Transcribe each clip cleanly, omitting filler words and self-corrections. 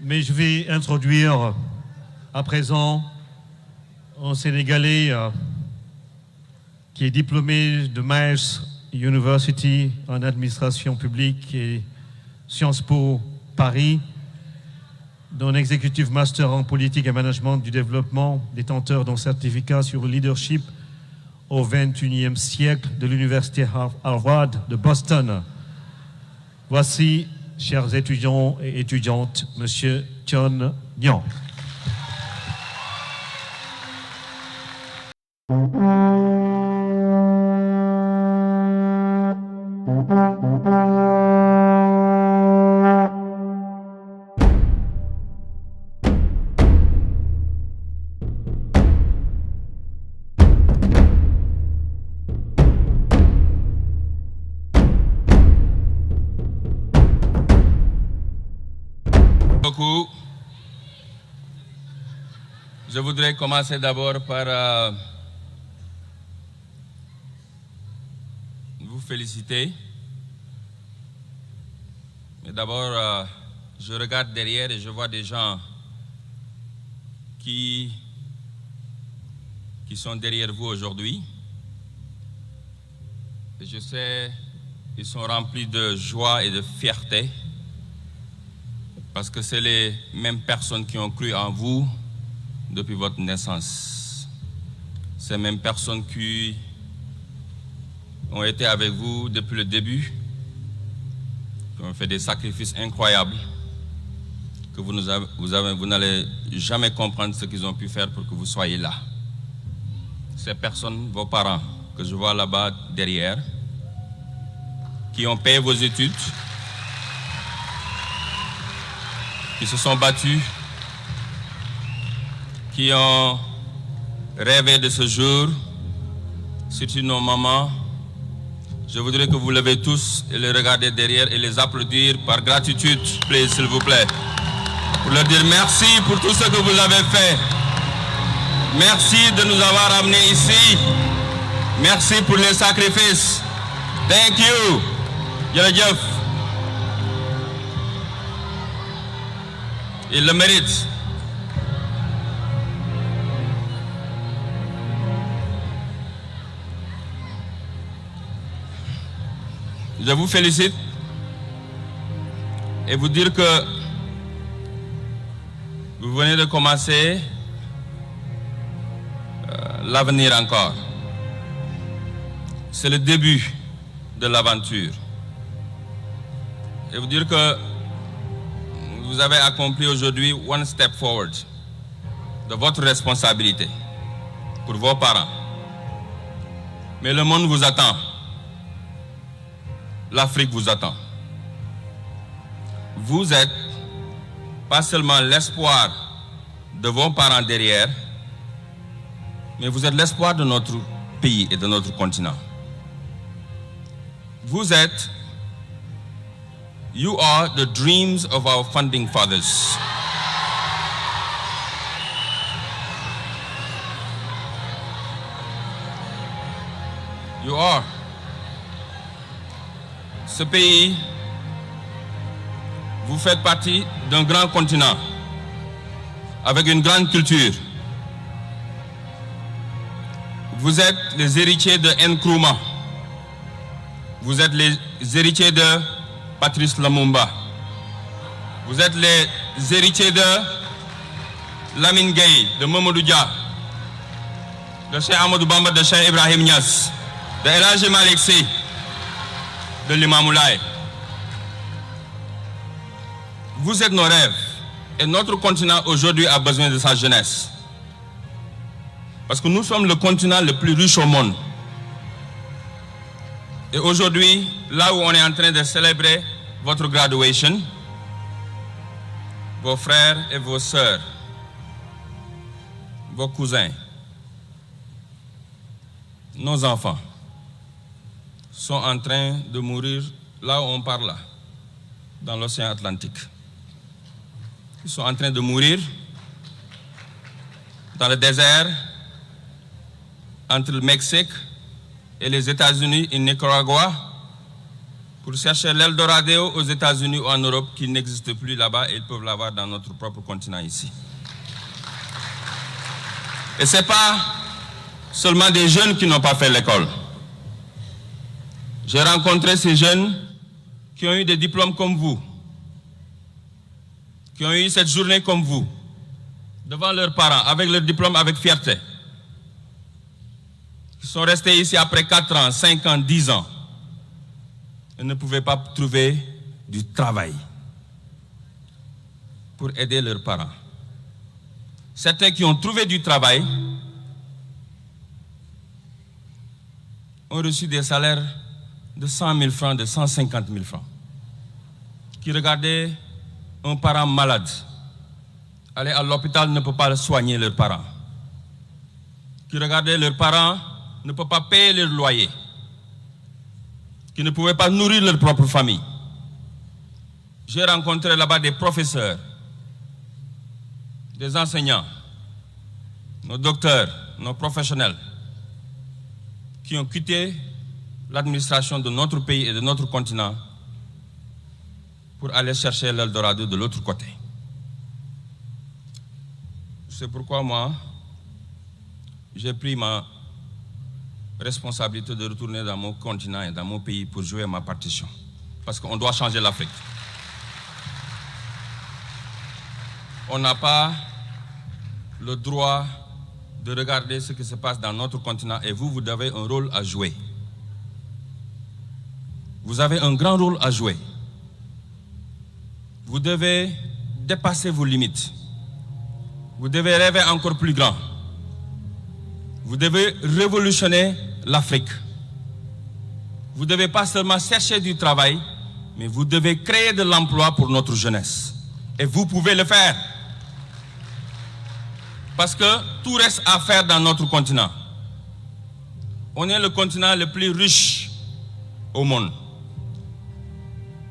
Mais je vais introduire à présent un Sénégalais qui est diplômé de Miles University en administration publique et Sciences Po Paris, d'un executive master en politique et management du développement, détenteur d'un certificat sur le leadership au XXIe siècle de l'université Harvard de Boston. Voici, chers étudiants et étudiantes, Monsieur John Nyan. Beaucoup. Je voudrais commencer d'abord par vous féliciter. Mais d'abord, je regarde derrière et je vois des gens qui sont derrière vous aujourd'hui. Et je sais qu'ils sont remplis de joie et de fierté. Parce que c'est les mêmes personnes qui ont cru en vous depuis votre naissance. Ces mêmes personnes qui ont été avec vous depuis le début, qui ont fait des sacrifices incroyables, que vous n'allez jamais comprendre ce qu'ils ont pu faire pour que vous soyez là. Ces personnes, vos parents, que je vois là-bas derrière, qui ont payé vos études, qui se sont battus, qui ont rêvé de ce jour, surtout nos mamans. Je voudrais que vous levez tous et les regardez derrière et les applaudir par gratitude, s'il vous plaît. Pour leur dire merci pour tout ce que vous avez fait. Merci de nous avoir amenés ici. Merci pour les sacrifices. Thank you. Jërëjëf. Il le mérite. Je vous félicite et vous dire que vous venez de commencer l'avenir encore. C'est le début de l'aventure. Et vous dire que vous avez accompli aujourd'hui one step forward de votre responsabilité pour vos parents. Mais le monde vous attend. L'Afrique vous attend. Vous êtes pas seulement l'espoir de vos parents derrière, mais vous êtes l'espoir de notre pays et de notre continent. Vous êtes, you are the dreams of our founding fathers. You are. Ce pays, vous faites partie d'un grand continent avec une grande culture. Vous êtes les héritiers de Nkrumah. Vous êtes les héritiers de Patrice Lumumba. Vous êtes les héritiers de Lamine Gueye, de Mamadou Dia, de Cheikh Amadou Bamba, de Cheikh Ibrahim Niass, de El Hadji Malick Sy, de l'Imam Laye. Vous êtes nos rêves et notre continent aujourd'hui a besoin de sa jeunesse. Parce que nous sommes le continent le plus riche au monde. Et aujourd'hui, là où on est en train de célébrer votre graduation, vos frères et vos sœurs, vos cousins, nos enfants sont en train de mourir là où on parle, là, dans l'océan Atlantique. Ils sont en train de mourir dans le désert entre le Mexique et les États-Unis et Nicaragua, pour chercher l'Eldorado aux États-Unis ou en Europe qui n'existe plus là-bas et ils peuvent l'avoir dans notre propre continent ici. Et ce n'est pas seulement des jeunes qui n'ont pas fait l'école. J'ai rencontré ces jeunes qui ont eu des diplômes comme vous, qui ont eu cette journée comme vous, devant leurs parents, avec leur diplôme, avec fierté. Ils sont restés ici après 4 ans, 5 ans, 10 ans. Ils ne pouvaient pas trouver du travail pour aider leurs parents. Certains qui ont trouvé du travail ont reçu des salaires de 100 000 francs, de 150 000 francs. Qui regardaient un parent malade, aller à l'hôpital ne peut pas soigner leurs parents. Qui regardaient leurs parents ne peuvent pas payer leur loyer. Qui ne pouvaient pas nourrir leur propre famille. J'ai rencontré là-bas des professeurs, des enseignants, nos docteurs, nos professionnels, qui ont quitté l'administration de notre pays et de notre continent pour aller chercher l'Eldorado de l'autre côté. C'est pourquoi moi, j'ai pris ma responsabilité de retourner dans mon continent et dans mon pays pour jouer ma partition. Parce qu'on doit changer l'Afrique. On n'a pas le droit de regarder ce qui se passe dans notre continent et vous avez un rôle à jouer. Vous avez un grand rôle à jouer. Vous devez dépasser vos limites. Vous devez rêver encore plus grand. Vous devez révolutionner l'Afrique. Vous ne devez pas seulement chercher du travail, mais vous devez créer de l'emploi pour notre jeunesse. Et vous pouvez le faire. Parce que tout reste à faire dans notre continent. On est le continent le plus riche au monde.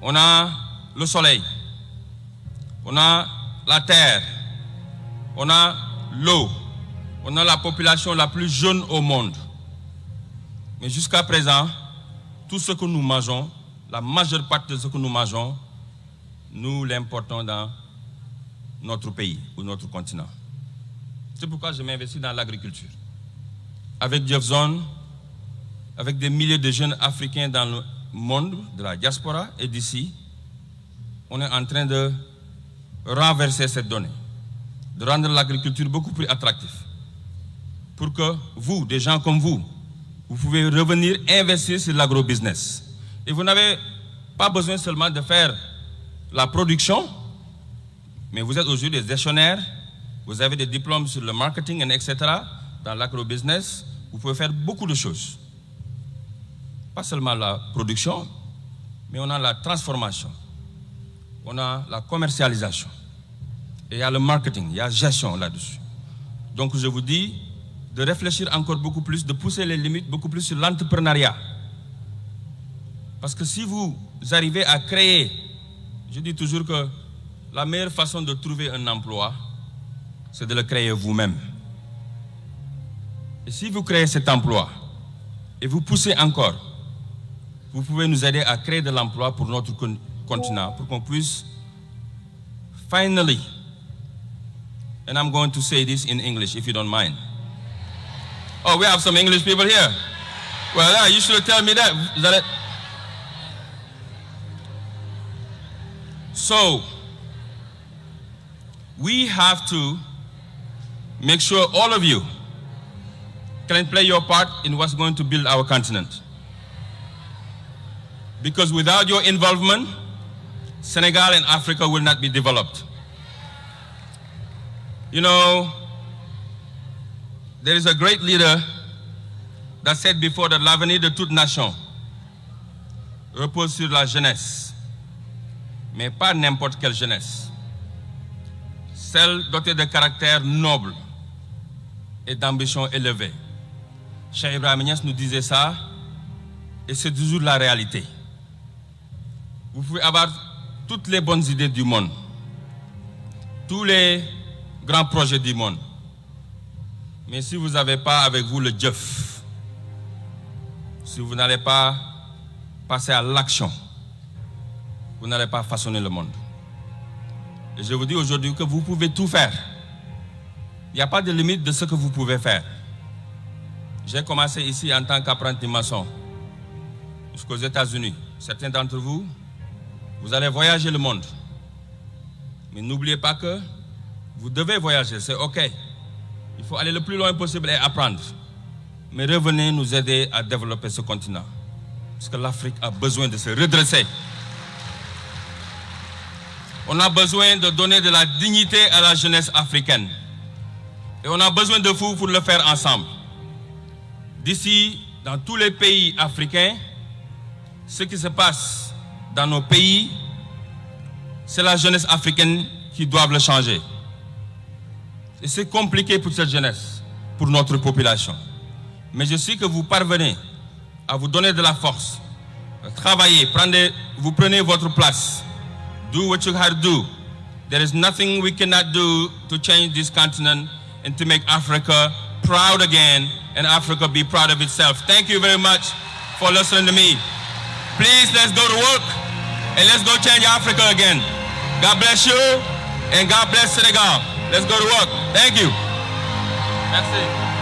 On a le soleil. On a la terre. On a l'eau. On a la population la plus jeune au monde. Mais jusqu'à présent, tout ce que nous mangeons, la majeure partie de ce que nous mangeons, nous l'importons dans notre pays ou notre continent. C'est pourquoi je m'investis dans l'agriculture. Avec Jeff Zone, avec des milliers de jeunes Africains dans le monde, de la diaspora et d'ici, on est en train de renverser cette donnée, de rendre l'agriculture beaucoup plus attractive. Pour que vous, des gens comme vous pouvez revenir investir sur l'agrobusiness. Et vous n'avez pas besoin seulement de faire la production, mais vous êtes aujourd'hui des gestionnaires, vous avez des diplômes sur le marketing, etc. Dans l'agrobusiness, vous pouvez faire beaucoup de choses. Pas seulement la production, mais on a la transformation, on a la commercialisation, et il y a le marketing, il y a la gestion là-dessus. Donc je vous dis de réfléchir encore beaucoup plus, de pousser les limites beaucoup plus sur l'entrepreneuriat. Parce que si vous arrivez à créer, je dis toujours que la meilleure façon de trouver un emploi, c'est de le créer vous-même. Et si vous créez cet emploi, et vous poussez encore, vous pouvez nous aider à créer de l'emploi pour notre continent, pour qu'on puisse, finally, and I'm going to say this in English, if you don't mind. Oh, we have some English people here. Well, yeah, you should tell me that. Is that it? So, we have to make sure all of you can play your part in what's going to build our continent. Because without your involvement, Senegal and Africa will not be developed. You know, there is a great leader that said before that l'avenir de toute nation repose sur la jeunesse, mais pas n'importe quelle jeunesse. Celle dotée de caractère noble et d'ambition élevée. Cheikh Ibrahim Niass nous disait ça, et c'est toujours la réalité. Vous pouvez avoir toutes les bonnes idées du monde, tous les grands projets du monde. Mais si vous n'avez pas avec vous le Djeuf, si vous n'allez pas passer à l'action, vous n'allez pas façonner le monde. Et je vous dis aujourd'hui que vous pouvez tout faire. Il n'y a pas de limite de ce que vous pouvez faire. J'ai commencé ici en tant qu'apprenti maçon jusqu'aux États-Unis. Certains d'entre vous, vous allez voyager le monde. Mais n'oubliez pas que vous devez voyager, c'est OK. Il faut aller le plus loin possible et apprendre. Mais revenez nous aider à développer ce continent. Parce que l'Afrique a besoin de se redresser. On a besoin de donner de la dignité à la jeunesse africaine. Et on a besoin de vous pour le faire ensemble. D'ici, dans tous les pays africains, ce qui se passe dans nos pays, c'est la jeunesse africaine qui doit le changer. Et c'est compliqué pour cette jeunesse, pour notre population. Mais je sais que vous parvenez à vous donner de la force, à travailler, vous prenez votre place. Do what you have to do. There is nothing we cannot do to change this continent and to make Africa proud again and Africa be proud of itself. Thank you very much for listening to me. Please, let's go to work and let's go change Africa again. God bless you and God bless Senegal. Let's go to work. Thank you. Merci.